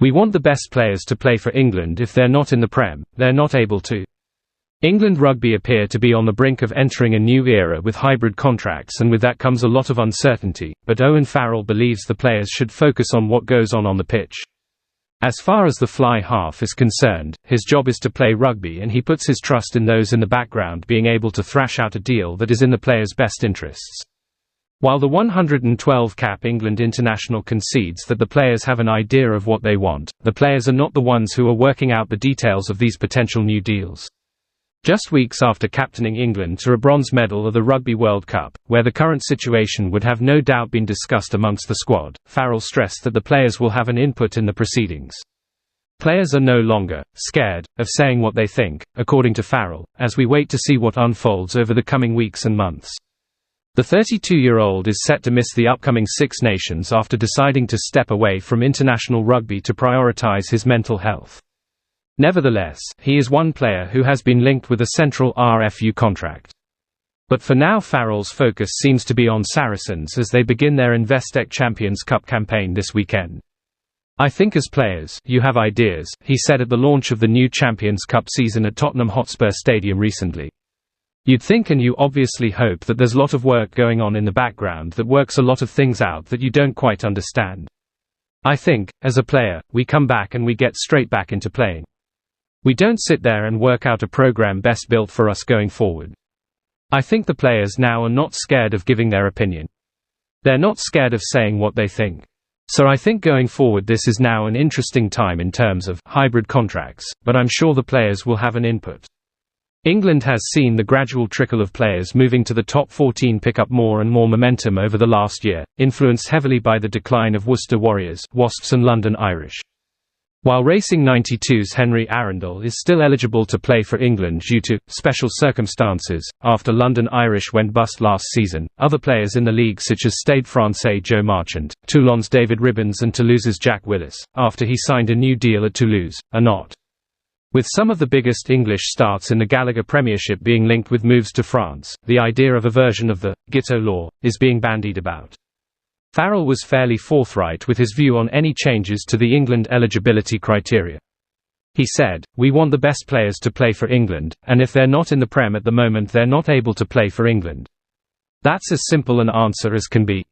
We want the best players to play for England. If they're not in the Prem, they're not able to. England rugby appear to be on the brink of entering a new era with hybrid contracts, and with that comes a lot of uncertainty, but Owen Farrell believes the players should focus on what goes on the pitch. As far as the fly half is concerned, his job is to play rugby, and he puts his trust in those in the background being able to thrash out a deal that is in the players' best interests. While the 112-cap England international concedes that the players have an idea of what they want, the players are not the ones who are working out the details of these potential new deals. Just weeks after captaining England to a bronze medal at the Rugby World Cup, where the current situation would have no doubt been discussed amongst the squad, Farrell stressed that the players will have an input in the proceedings. Players are no longer scared of saying what they think, according to Farrell, as we wait to see what unfolds over the coming weeks and months. The 32-year-old is set to miss the upcoming Six Nations after deciding to step away from international rugby to prioritise his mental health. Nevertheless, he is one player who has been linked with a central RFU contract. But for now, Farrell's focus seems to be on Saracens as they begin their Investec Champions Cup campaign this weekend. "I think as players, you have ideas," he said at the launch of the new Champions Cup season at Tottenham Hotspur Stadium recently. "You'd think and you obviously hope that there's a lot of work going on in the background that works a lot of things out that you don't quite understand. I think, as a player, we come back and we get straight back into playing. We don't sit there and work out a program best built for us going forward. I think the players now are not scared of giving their opinion. They're not scared of saying what they think. So I think going forward this is now an interesting time in terms of hybrid contracts, but I'm sure the players will have an input." England has seen the gradual trickle of players moving to the top 14 pick up more and more momentum over the last year, influenced heavily by the decline of Worcester Warriors, Wasps and London Irish. While Racing 92's Henry Arundel is still eligible to play for England due to special circumstances, after London Irish went bust last season, other players in the league such as Stade Francais Joe Marchant, Toulon's David Ribbons and Toulouse's Jack Willis, after he signed a new deal at Toulouse, are not. With some of the biggest English starts in the Gallagher Premiership being linked with moves to France, the idea of a version of the Giteau law is being bandied about. Farrell was fairly forthright with his view on any changes to the England eligibility criteria. He said, "We want the best players to play for England, and if they're not in the Prem at the moment they're not able to play for England. That's as simple an answer as can be."